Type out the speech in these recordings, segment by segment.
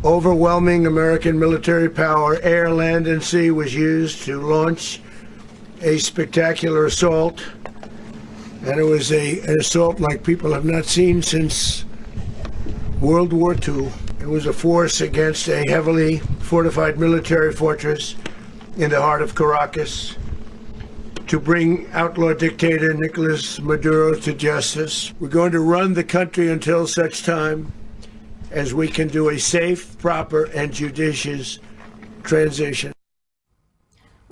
Overwhelming American military power, air, land, and sea, was used to launch a spectacular assault. And it was an assault like people have not seen since World War II. It was a force against a heavily fortified military fortress in the heart of Caracas to bring outlaw dictator Nicolas Maduro to justice. We're going to run the country until such time as we can do a safe, proper, and judicious transition.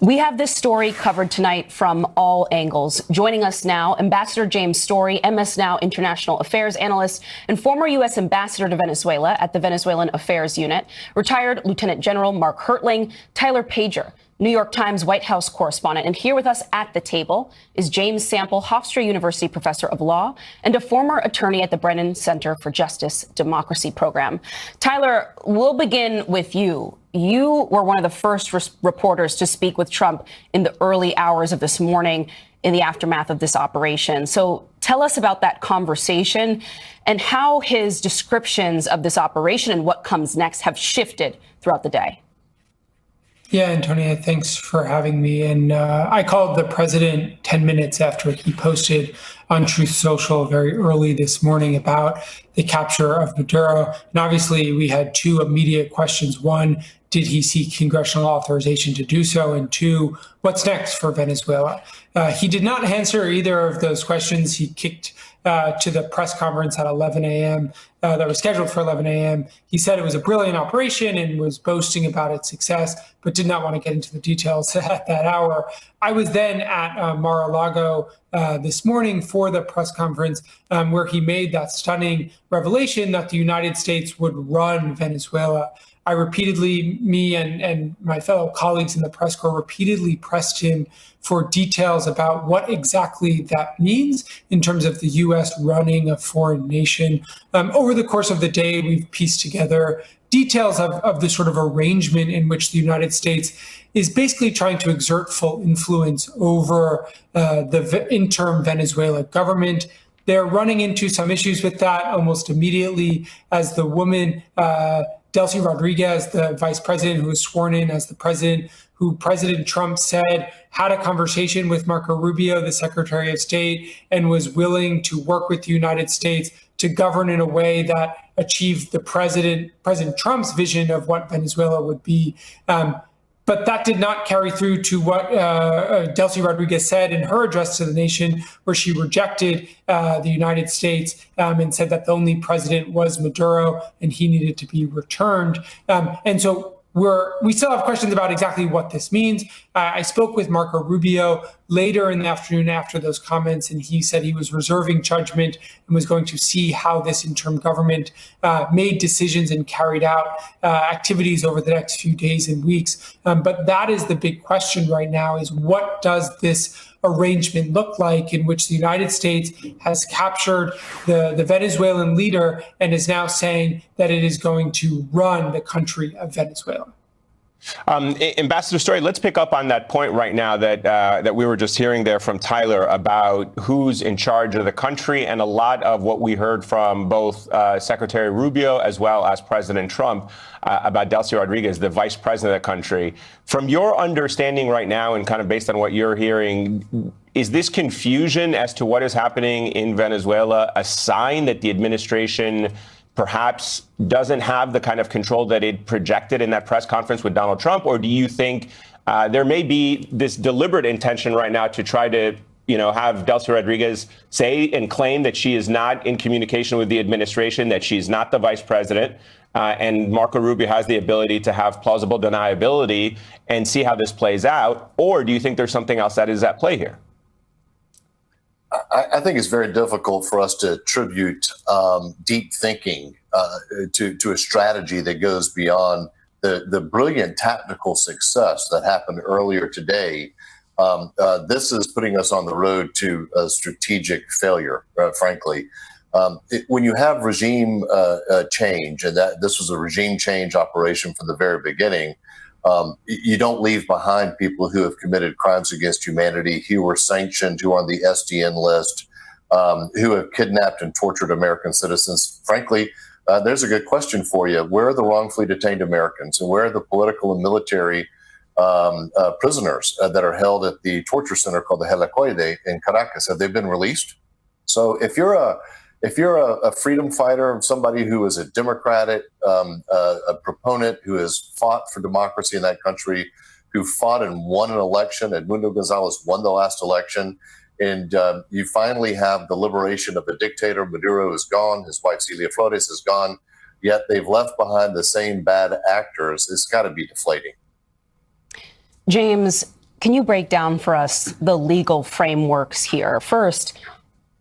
We have this story covered tonight from all angles. Joining us now, Ambassador James Story, MS Now International Affairs Analyst and former U.S. Ambassador to Venezuela at the Venezuelan Affairs Unit, retired Lieutenant General Mark Hertling, Tyler Pager, New York Times White House correspondent. And here with us at the table is James Sample, Hofstra University professor of law and a former attorney at the Brennan Center for Justice Democracy program. Tyler, we'll begin with you. You were one of the first reporters to speak with Trump in the early hours of this morning in the aftermath of this operation. So tell us about that conversation and how his descriptions of this operation and what comes next have shifted throughout the day. Yeah, Antonia, thanks for having me. And I called the president 10 minutes after he posted on Truth Social very early this morning about the capture of Maduro. And obviously, we had two immediate questions. One, did he seek congressional authorization to do so? And two, what's next for Venezuela? He did not answer either of those questions. He kicked to the press conference at 11 a.m. That was scheduled for 11 a.m. He said it was a brilliant operation and was boasting about its success, but did not want to get into the details at that hour. I was then at Mar-a-Lago this morning for the press conference where he made that stunning revelation that the United States would run Venezuela. I repeatedly, me and my fellow colleagues in the press corps repeatedly pressed him for details about what exactly that means in terms of the U.S. running a foreign nation. Over the course of the day, we've pieced together details of the sort of arrangement in which the United States is basically trying to exert full influence over the interim Venezuela government. They're running into some issues with that almost immediately as the woman, Delcy Rodriguez, the vice president who was sworn in as the president, who President Trump said had a conversation with Marco Rubio, the Secretary of State, and was willing to work with the United States to govern in a way that achieved the President Trump's vision of what Venezuela would be. But that did not carry through to what Delcy Rodriguez said in her address to the nation, where she rejected the United States and said that the only president was Maduro and he needed to be returned. And so we still have questions about exactly what this means. I spoke with Marco Rubio later in the afternoon after those comments, and he said he was reserving judgment and was going to see how this interim government made decisions and carried out activities over the next few days and weeks. But that is the big question right now, is what does this arrangement look like in which the United States has captured the Venezuelan leader and is now saying that it is going to run the country of Venezuela? Ambassador Story, let's pick up on that point right now that we were just hearing there from Tyler about who's in charge of the country, and a lot of what we heard from both Secretary Rubio as well as President Trump about Delcy Rodriguez, the vice president of the country. From your understanding right now and kind of based on what you're hearing, is this confusion as to what is happening in Venezuela a sign that the administration perhaps doesn't have the kind of control that it projected in that press conference with Donald Trump? Or do you think there may be this deliberate intention right now to try to, have Delcy Rodriguez say and claim that she is not in communication with the administration, that she's not the vice president, and Marco Rubio has the ability to have plausible deniability and see how this plays out? Or do you think there's something else that is at play here? I think it's very difficult for us to attribute deep thinking to a strategy that goes beyond the brilliant tactical success that happened earlier today. This is putting us on the road to a strategic failure, frankly. When you have regime change, and that this was a regime change operation from the very beginning, you don't leave behind people who have committed crimes against humanity, who were sanctioned, who are on the SDN list, who have kidnapped and tortured American citizens, frankly, there's a good question for you. Where are the wrongfully detained Americans, and where are the political and military prisoners that are held at the torture center called the Helicoide in Caracas? Have they been released? So if you're a freedom fighter, somebody who is a democratic a proponent who has fought for democracy in that country, who fought and won an election, Edmundo Gonzalez won the last election, and you finally have the liberation of a dictator. Maduro is gone. His wife, Celia Flores, is gone. Yet they've left behind the same bad actors. It's got to be deflating. James, can you break down for us the legal frameworks here? First,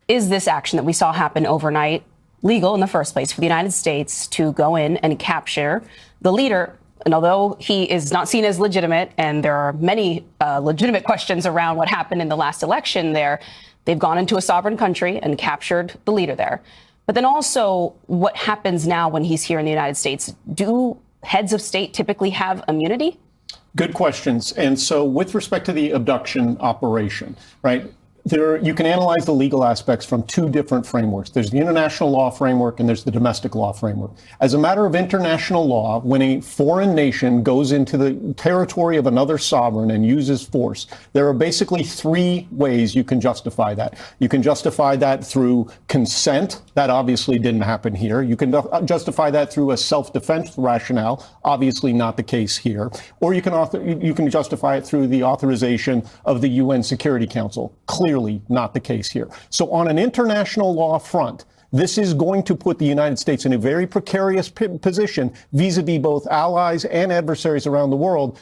is this action that we saw happen overnight legal in the first place for the United States to go in and capture the leader? And although he is not seen as legitimate, and there are many legitimate questions around what happened in the last election there, they've gone into a sovereign country and captured the leader there. But then also what happens now when he's here in the United States? Do heads of state typically have immunity? Good questions. And so with respect to the abduction operation, right, you can analyze the legal aspects from two different frameworks. There's the international law framework and there's the domestic law framework. As a matter of international law, when a foreign nation goes into the territory of another sovereign and uses force, there are basically three ways you can justify that. You can justify that through consent. That obviously didn't happen here. You can justify that through a self-defense rationale. Obviously not the case here. Or you can justify it through the authorization of the UN Security Council. Clearly not the case here. So on an international law front, this is going to put the United States in a very precarious position vis-a-vis both allies and adversaries around the world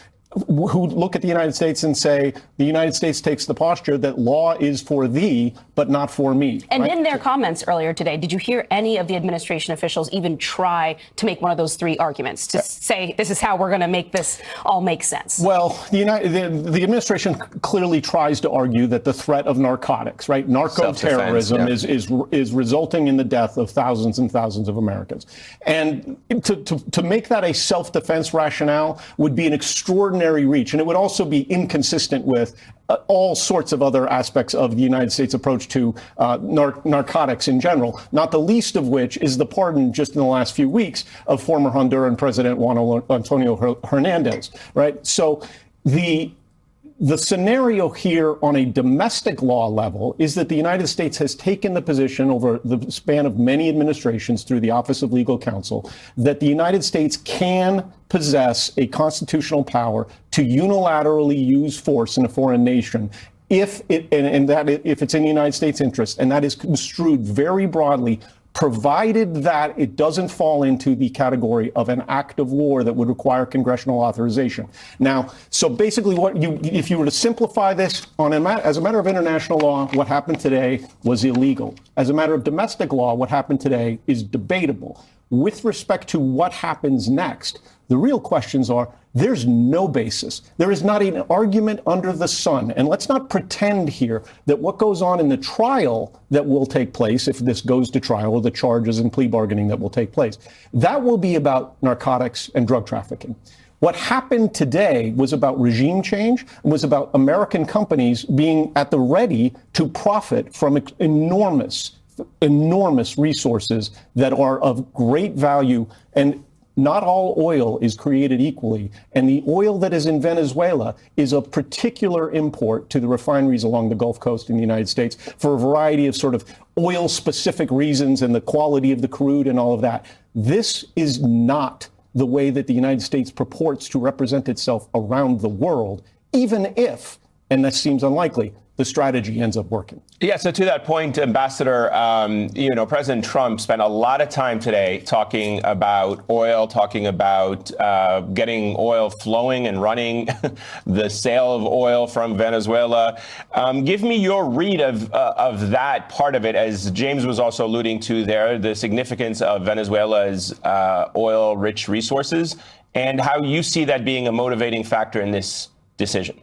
who look at the United States and say, the United States takes the posture that law is for thee, but not for me. And right? in their comments earlier today, did you hear any of the administration officials even try to make one of those three arguments to say, this is how we're going to make this all make sense? Well, the administration clearly tries to argue that the threat of narcotics, right, narco-terrorism is resulting in the death of thousands and thousands of Americans. And to make that a self-defense rationale would be an extraordinary reach, and it would also be inconsistent with all sorts of other aspects of the United States approach to narcotics in general, not the least of which is the pardon just in the last few weeks of former Honduran President Juan Antonio Hernandez, right? So the scenario here on a domestic law level is that the United States has taken the position over the span of many administrations through the Office of Legal Counsel that the United States can possess a constitutional power to unilaterally use force in a foreign nation if it's in the United States' interest, and that is construed very broadly, provided that it doesn't fall into the category of an act of war that would require congressional authorization. Now, so basically if you were to simplify this as a matter of international law, what happened today was illegal. As a matter of domestic law, what happened today is debatable. With respect to what happens next, the real questions are, there's no basis. There is not an argument under the sun. And let's not pretend here that what goes on in the trial that will take place, if this goes to trial, or the charges and plea bargaining that will take place, that will be about narcotics and drug trafficking. What happened today was about regime change, was about American companies being at the ready to profit from enormous resources that are of great value. And not all oil is created equally, and the oil that is in Venezuela is of particular import to the refineries along the Gulf Coast in the United States for a variety of sort of oil-specific reasons and the quality of the crude and all of that. This is not the way that the United States purports to represent itself around the world, even if, and that seems unlikely, the strategy ends up working. Yeah, so to that point, Ambassador, President Trump spent a lot of time today talking about oil, talking about getting oil flowing and running, the sale of oil from Venezuela. Give me your read of that part of it, as James was also alluding to there, the significance of Venezuela's oil-rich resources, and how you see that being a motivating factor in this decision.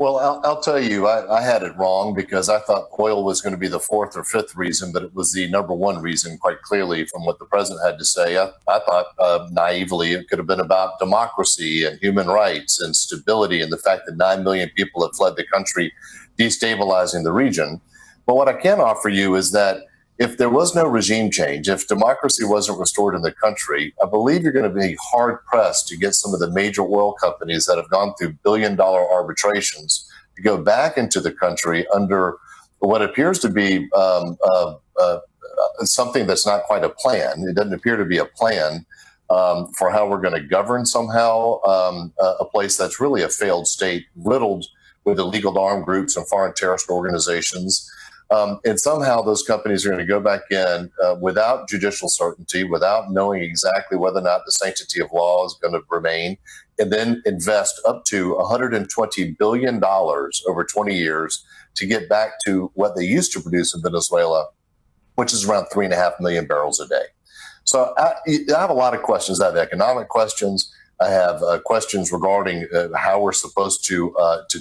Well, I'll tell you, I had it wrong because I thought oil was going to be the fourth or fifth reason, but it was the number one reason, quite clearly, from what the president had to say. I thought naively it could have been about democracy and human rights and stability and the fact that 9 million people have fled the country, destabilizing the region. But what I can offer you is that if there was no regime change, if democracy wasn't restored in the country, I believe you're going to be hard pressed to get some of the major oil companies that have gone through billion-dollar arbitrations to go back into the country under what appears to be something that's not quite a plan. It doesn't appear to be a plan for how we're going to govern somehow a place that's really a failed state, riddled with illegal armed groups and foreign terrorist organizations. And somehow those companies are going to go back in without judicial certainty, without knowing exactly whether or not the sanctity of law is going to remain, and then invest up to $120 billion over 20 years to get back to what they used to produce in Venezuela, which is around 3.5 million barrels a day. So I have a lot of questions. I have economic questions. I have questions regarding how we're supposed to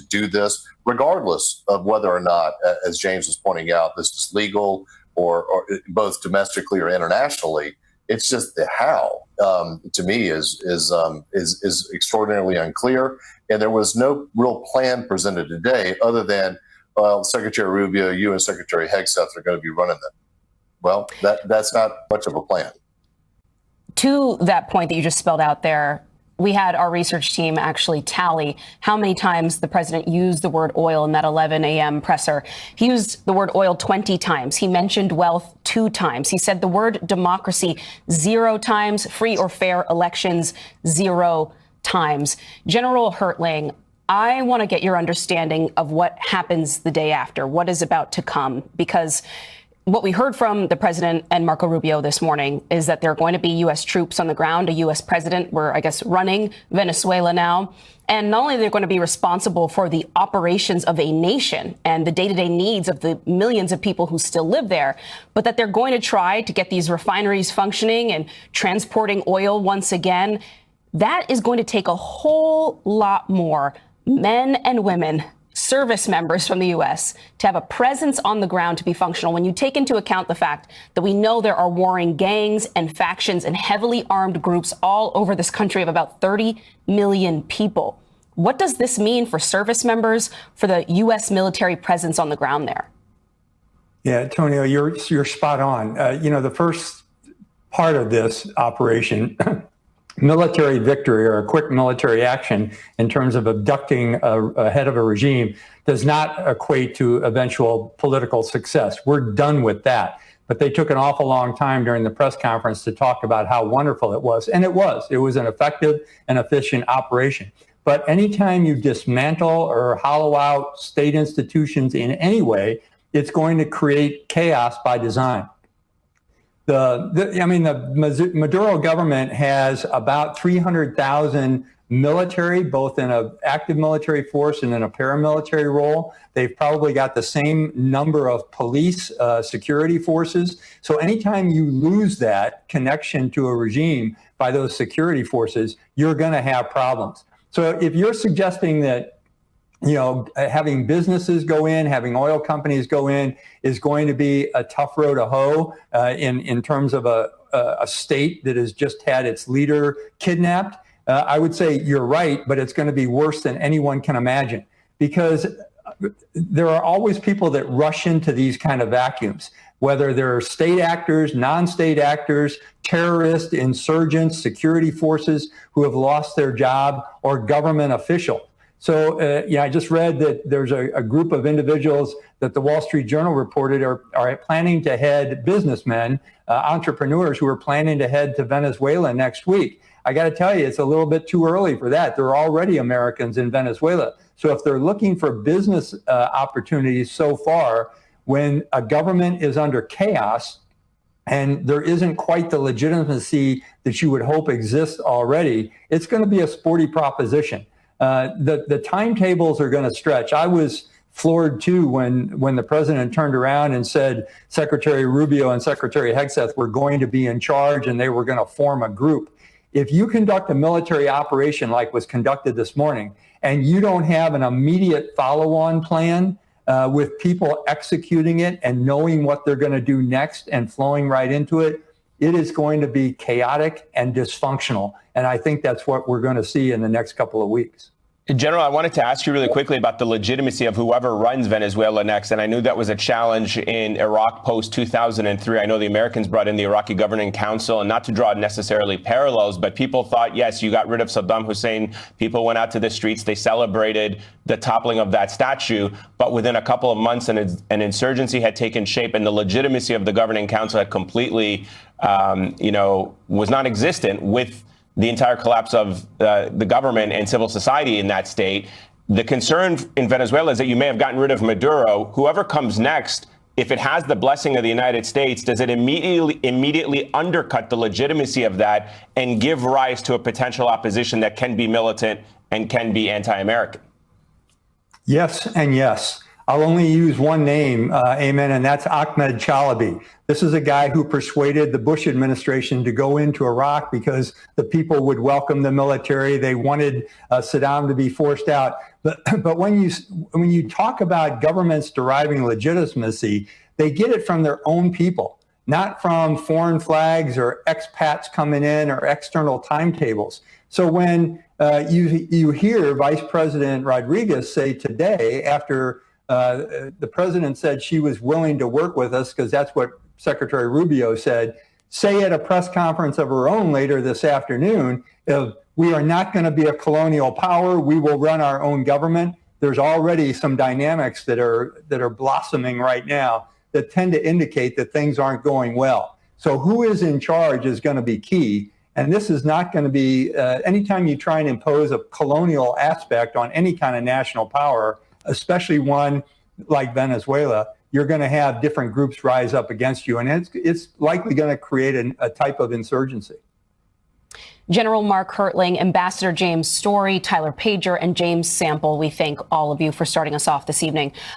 do this, regardless of whether or not, as James was pointing out, this is legal or both domestically or internationally. It's just the how, to me, is extraordinarily unclear. And there was no real plan presented today other than, well, Secretary Rubio, you and Secretary Hegseth are going to be running them. Well, that's not much of a plan. To that point that you just spelled out there, we had our research team actually tally how many times the president used the word oil in that 11 a.m. presser. He used the word oil 20 times. He mentioned wealth 2 times. He said the word democracy 0 times, free or fair elections 0 times. General Hertling, I want to get your understanding of what happens the day after, what is about to come, because what we heard from the president and Marco Rubio this morning is that there are going to be U.S. troops on the ground, a U.S. president. We're, I guess, running Venezuela now. And not only are they going to be responsible for the operations of a nation and the day-to-day needs of the millions of people who still live there, but that they're going to try to get these refineries functioning and transporting oil once again. That is going to take a whole lot more men and women, service members from the U.S. to have a presence on the ground to be functional. When you take into account the fact that we know there are warring gangs and factions and heavily armed groups all over this country of about 30 million people, what does this mean for service members, for the U.S. military presence on the ground there? Yeah, Antonio, you're spot on. The first part of this operation, military victory or a quick military action in terms of abducting a head of a regime, does not equate to eventual political success. We're done with that. But they took an awful long time during the press conference to talk about how wonderful it was. And it was. It was an effective and efficient operation. But anytime you dismantle or hollow out state institutions in any way, it's going to create chaos by design. The Maduro government has about 300,000 military, both in an active military force and in a paramilitary role. They've probably got the same number of police security forces. So anytime you lose that connection to a regime by those security forces, you're going to have problems. So if you're suggesting that having businesses go in, having oil companies go in is going to be a tough row to hoe in terms of a state that has just had its leader kidnapped. I would say you're right, but it's going to be worse than anyone can imagine, because there are always people that rush into these kind of vacuums, whether they're state actors, non-state actors, terrorists, insurgents, security forces who have lost their job, or government officials. So, I just read that there's a group of individuals that the Wall Street Journal reported are planning to head, businessmen, entrepreneurs who are planning to head to Venezuela next week. I got to tell you, it's a little bit too early for that. There are already Americans in Venezuela. So if they're looking for business opportunities so far, when a government is under chaos and there isn't quite the legitimacy that you would hope exists already, it's going to be a sporty proposition. The timetables are going to stretch. I was floored too when the president turned around and said Secretary Rubio and Secretary Hegseth were going to be in charge and they were going to form a group. If you conduct a military operation like was conducted this morning and you don't have an immediate follow-on plan with people executing it and knowing what they're going to do next and flowing right into it, it is going to be chaotic and dysfunctional. And I think that's what we're going to see in the next couple of weeks. General, I wanted to ask you really quickly about the legitimacy of whoever runs Venezuela next. And I knew that was a challenge in Iraq post-2003. I know the Americans brought in the Iraqi Governing Council, and not to draw necessarily parallels, but people thought, yes, you got rid of Saddam Hussein. People went out to the streets. They celebrated the toppling of that statue. But within a couple of months, an insurgency had taken shape, and the legitimacy of the Governing Council had completely, was non-existent with the entire collapse of the government and civil society in that state. The concern in Venezuela is that you may have gotten rid of Maduro. Whoever comes next, if it has the blessing of the United States, does it immediately undercut the legitimacy of that and give rise to a potential opposition that can be militant and can be anti-American? Yes and yes. I'll only use one name, Amen, and that's Ahmed Chalabi. This is a guy who persuaded the Bush administration to go into Iraq because the people would welcome the military. They wanted Saddam to be forced out. But when you talk about governments deriving legitimacy, they get it from their own people, not from foreign flags or expats coming in or external timetables. So when you hear Vice President Rodriguez say today, after the president said she was willing to work with us, because that's what Secretary Rubio said, say at a press conference of her own later this afternoon, we are not going to be a colonial power. We will run our own government. There's already some dynamics that are blossoming right now that tend to indicate that things aren't going well. So who is in charge is going to be key. And this is not going to be, anytime you try and impose a colonial aspect on any kind of national power, especially one like Venezuela, you're going to have different groups rise up against you. And it's likely going to create a type of insurgency. General Mark Hertling, Ambassador James Story, Tyler Pager, and James Sample, we thank all of you for starting us off this evening.